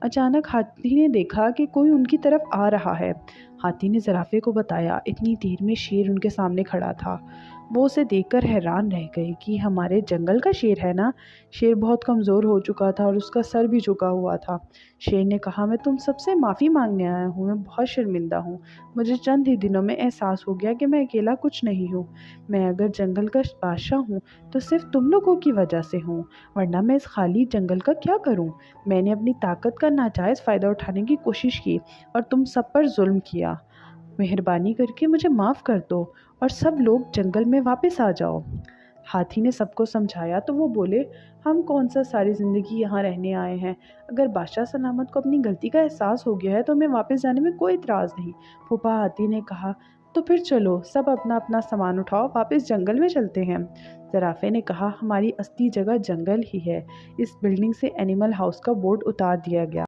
अचानक हाथी ने देखा कि कोई उनकी तरफ आ रहा है। हाथी ने ज़राफ़े को बताया। इतनी देर में शेर उनके सामने खड़ा था। वो उसे देखकर हैरान रह गए कि हमारे जंगल का शेर है ना। शेर बहुत कमज़ोर हो चुका था और उसका सर भी झुका हुआ था। शेर ने कहा, मैं तुम सबसे माफ़ी मांगने आया हूँ। मैं बहुत शर्मिंदा हूँ। मुझे चंद ही दिनों में एहसास हो गया कि मैं अकेला कुछ नहीं हूँ। मैं अगर जंगल का बादशाह हूँ तो सिर्फ तुम लोगों की वजह से हूँ, वरना मैं इस खाली जंगल का क्या करूँ। मैंने अपनी ताकत का नाजायज़ फ़ायदा उठाने की कोशिश की और तुम सब पर जुल्म किया। मेहरबानी करके मुझे माफ़ कर दो और सब लोग जंगल में वापस आ जाओ। हाथी ने सबको समझाया तो वो बोले, हम कौन सा सारी ज़िंदगी यहाँ रहने आए हैं। अगर बादशाह सलामत को अपनी गलती का एहसास हो गया है तो हमें वापस जाने में कोई इतराज़ नहीं। फूफा हाथी ने कहा, तो फिर चलो सब अपना अपना सामान उठाओ, वापस जंगल में चलते हैं। ज़राफ़े ने कहा, हमारी असली जगह जंगल ही है। इस बिल्डिंग से एनिमल हाउस का बोर्ड उतार दिया गया।